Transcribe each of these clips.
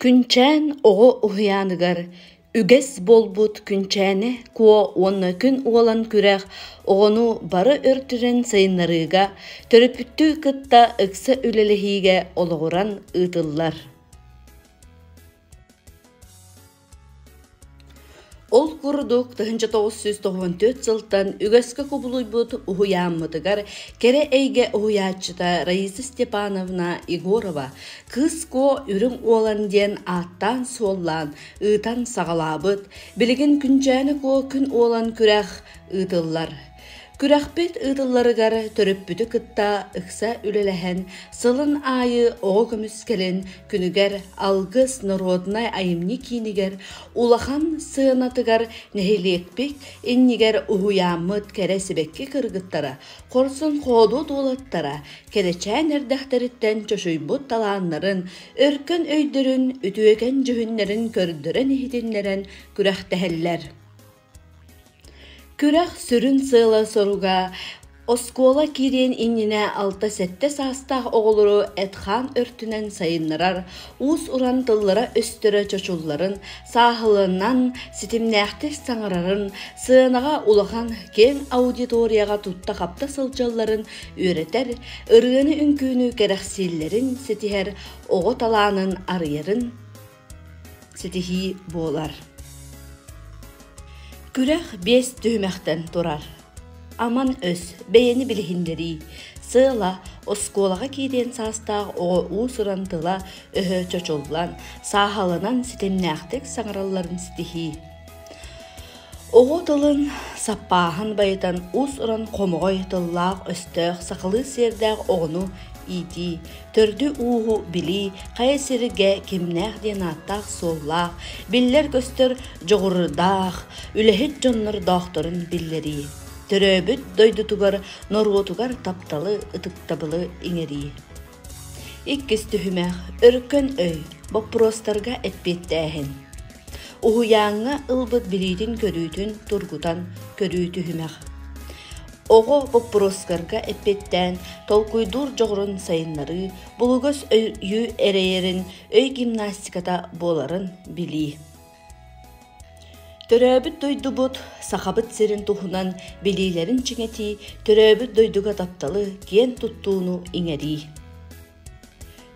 Күнчән оғы ұхыяныгар, үгес болбут күнчәне куо онна күн уолан күрәх оғыну бары өртүрен сайыннарыга, төрөпүттүү кытта ыкса үлелехиге олығыран ытыллар. Ол курдук 1994 жылтан үгеске кубулуйбут ухуяаммытыгар кере эйге ухуячыта Раиса Степановна Егорова кыско үрүң уолан диен аттан соллан ытан сагалабыт билигин күнчәни ко күн уолан күрәх ытыллар. Күрәхпет ытылларыгар төрөппүтү кытта ыкса үлелэхэн сылын айы оҕо көмүскелен күнүгер алгыс народнай айымни киинигер улахан сыанатыгар нэхилиэкпик иннигер ухуяаммыт кэре сибекки кыргыттара хорсон хоодуу дуолаттара кэдечээн эрдэхтэриттэн чошуйбут талааннарын өркөн өйдөрүн үтүөкен жүһүннэрин көрдөрөн ихитиннерен күрәхтэһэллэр. Күрәх сүрін сыйла соруга оскола кирен иннине 6-7 састах оғылыру этхан өртүнен сайыннарар, уус уран тыллара өстөрө чочулларын, сахылынан ситимнәхтес саңарарын, сыынага улахан кең аудиторияга тутта капта сылжалларын өретер, ырыыны үнкүүнү керәхсиллерин сетихер, оғы талаанын арыярын сетихи болар. Күрәх 5 түймәктен турар. Аман өс, бәйені біліхіндері, сыйла, осколаға кейден састағы оғы уусыран тыла өһө чочоллан, сахалынан ситемнәқтік саңыраларын стихи. Оғы тылын саппахан байытан уусыран қомығой тыллақ өстіқ сақылы сердәқ оғыну ити, төрді уғу били, қайсеріге кемнәқ ден аттақ соллақ, биллер көстір жоғырдақ, үләхет жонныр дақтырын биллери. Төрөбіт дойдутугар, норғутугар тапталы, ытыктабылы иңери. Иккіс түхімәқ, өркөн өй, бопростарға әтпеттәхін. Уғуяңа ылбыт билитін көрүйтін тургутан көрүй түхімәқ. Оғы бопроскарға әппеттен толкуйдур жоғырын сайынлары, бұлығыз өйі әрейерін өй гимнастиката боларын били. Төрөбіт дойдубут сақабыт серін тұхынан билилерін чіңети, төрөбіт дойдуға тапталы кен тұттуыну иңери.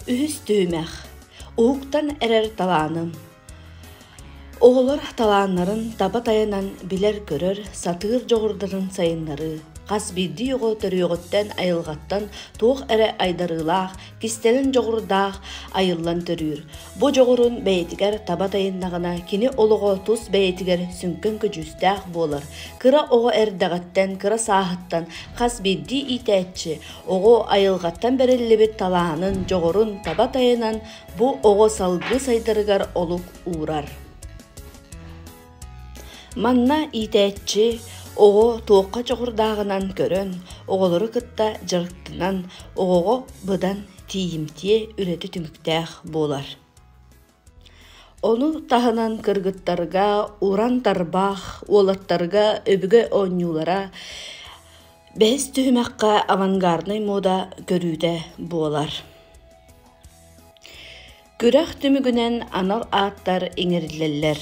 Үхіс түймәқ, уғуқтан әрер таланым. Оғылар талааннарын таба таянан билер көрөр сатыр жоғырдарын сайынлары, қас бидді оғы төріғыттен айылғаттан тоқ әрі айдарылақ, кистелін жоғырдақ айыллан төрір. Бұ жоғырын бәйтігер таба тайыннағына кені олығы тұс бәйтігер сүнкін күжістәқ болыр. Кыра оғы әрдіғаттен, кыра сағыттан қас бидді итәтші, оғы айылғаттан бәрелебет талаанын жоғырын таба тайынан бұ оғы салғы сайдарығар олық уырар. Манна итәтші, оғы туаққа жоғырдағынан көрін, оғылары кытта жырықтынан, оғы бұдан тиімтие үреті түміктәқ болар. Оны тағынан кыргыттарға, урантарбақ, олаттарға, өбігі оңюлара, бәз түймәққа авангарный мода көрүйді болар. Күрәқ түмігінен анал аттар еңерілелер.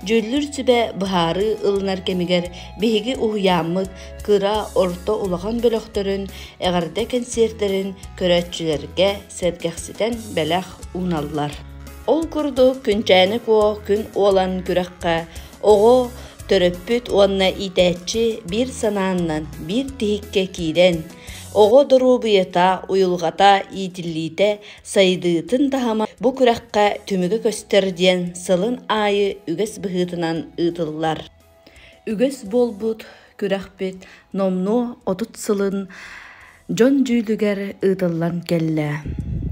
Жөллүр сүбе бұхары ылынар кемигер бейгі ұхыямыт кыра орто улахан бөлөқтөрін, әғарда концерттерін көрәтчілерге сәргәқсітен бәләқ уналлар. Ол күрді күнчәні ко күн олан күрәққа, оғы төрөппүт онна итәтчі бір санааннан, бір тихикке кейден, оғы дұрубыйата, уйылғата, итіллейті, сайдыытын тахама бұ күрәққа түмігі көстерден сылын айы үгес бұхытынан ұтыллар. Үгес болбут күрәқпет номну отут сылын жон жүйдігер ұтыллан келлі.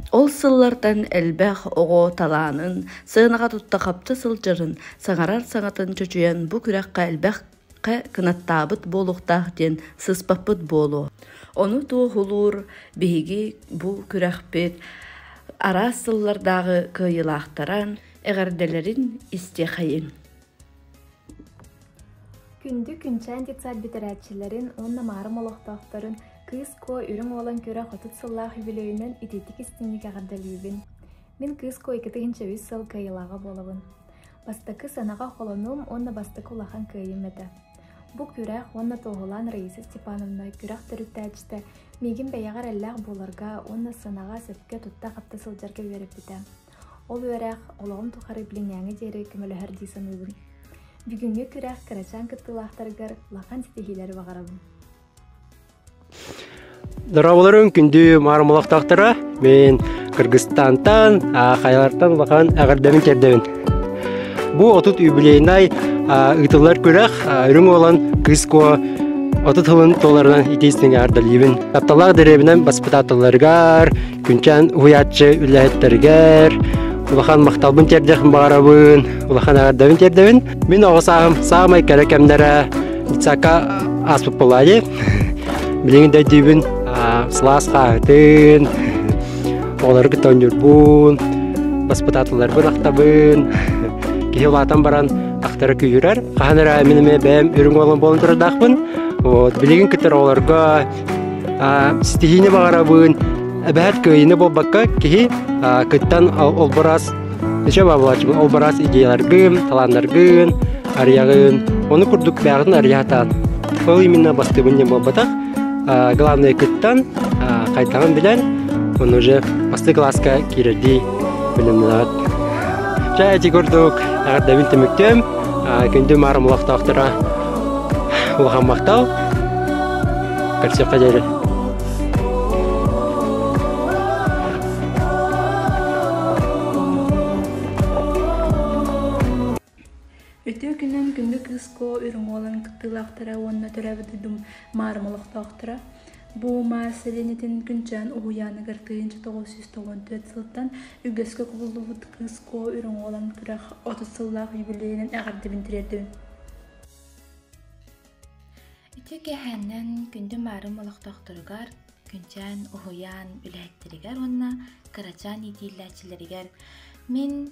Ол сыллардан әлбәқ оғы таланын, сығынаға тұтта қапты сылжырын, саңарар саңатын чөчуян бұ күрәққа әлбәқ кынаттабыт болуқтақ ден сыспапыт болу. Оны туғылур бейгі бұ күрәқпет арасыллардағы кыйылақтаран әғарделерін истеқайын. Күнді күнчән детсад бетерәтчілерін, онна марым олықтақтарын кыз ко үрің олон көрі қотыт сыллақ юбилейінен итетік істінік әғарделейбін. Мен кыско 2-3 сыл кыйылага болабын. Бастакы санага холонум, онна бастакы улахан кыйым эте. Бу күрәх онна тоғылан Раиса Степановна күрәх төрүттәчте мегин бәягар әлләг боларга онна санага сепке тутта капта сылжарга берип бите. Ол өрәх олоғым тухары билеңәңе дери көмөлөһөр дисаныбын. Бүгүнгө күрәх карачан кыттылахтаргар лахан стихилер багарабын. Дораболарын күндү мармалактактыра мен Кыргызстантан, Кайылартан лахан агардамын тердебин. Бу отут юбилейнай ытылар күрәх үрүң olan кыско отут хылын толарынан итесинге ардалыбын. Тапталар деребинен баспытатыларгар, күнчан уятчы үләһеттергер, улахан макталбын тердехин багарабын, улахан агардамын тердебин. Мен огысагым сагмай керекемдере ицака аспып болайы. Билеңдә дибин сласка тен олар гытан жүрбүн, баспытатылар бын актабын. Кехилатан баран актары күйірер. Қағаныра меніме бәм үрің олон болын тұрдақпын. Білеген күттір оларға стихийні бағарабын. Әбәт көйіні болбаққа кехи күттен олбарас, неше бабылачымын, олбарас идеяларғын, таланларғын, арияғын. Оны күрдік бәғын арияғатан. Ол именно бастыбын не болбатақ. Главный күттен қайтағын білен, оны уже басты класска кереді білімділер. Жайти көрдік, ағырдабын теміктем, күнді марымлақтақтыра ұлған мақтау, көрсе қадері. Өтө күннен күнгі кыско үрің олон кыттылақтыра, онына төрәбі дүйдім марымлақтақтыра. Бу маселенетин күнчан уяны гартыынча 994 сылтан үгөскө кубулубут кыско үрүң olan күрәх 30 сыллах юбилейнен агардыбын тирердибин. Үтөкө хәннен күндү марым олоқтоқтырыгар, күнчан уян үләттеригер онна карачан итилләчилеригер. Мен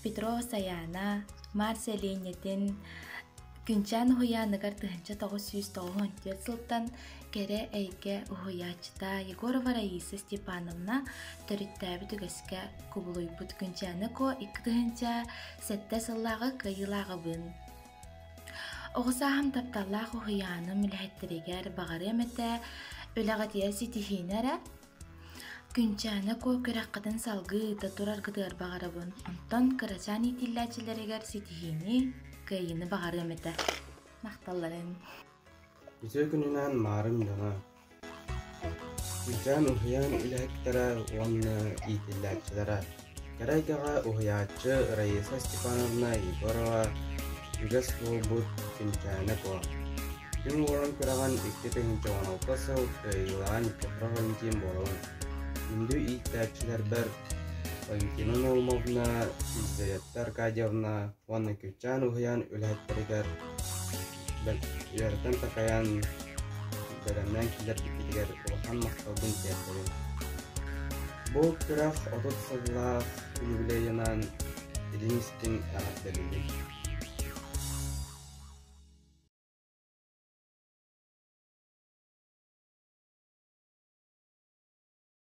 Петро Саяна маселенетин күнчан уяныгар тыынча 994 сылтан кере эйке уһуячта Егорова Раиса Степановна төрүттәбі түгәскә кубулуйбут күнчәне ко 2-нча сетте сыллағы кыйылағы бын. Оғысағым тапталлағы уһуяны мүләттерегер бағары әмәтә өләғатия ситихинәрә күнчәне ко көрәққатын салғы татурар гыдыр бағары бын. Онтан карачан итилләчилерегер ситихини кыйыны бағары әмәтә. Мақталларын. Güzel gününden marım yana. Güzel uhiyan ilahektere onu itillerçilere. Keraykağa uhiyatçı Raisa Stepanovna Yegorova Yügesko bud güncane ko. Gün olan kırağın iktipehince 16 sıl kıyılan toprağın kim bolun. Gündü itillerçiler ber Valentina'nın olmağına izleyetler kadyavına onu güncane uhiyan ilahekteriger Yaratan takayan dalamdan kiler bitiger ulkan maqsadın tiyatırın. Bu kıraq 30 sıllah yubileyinan Elinistin ağat delili.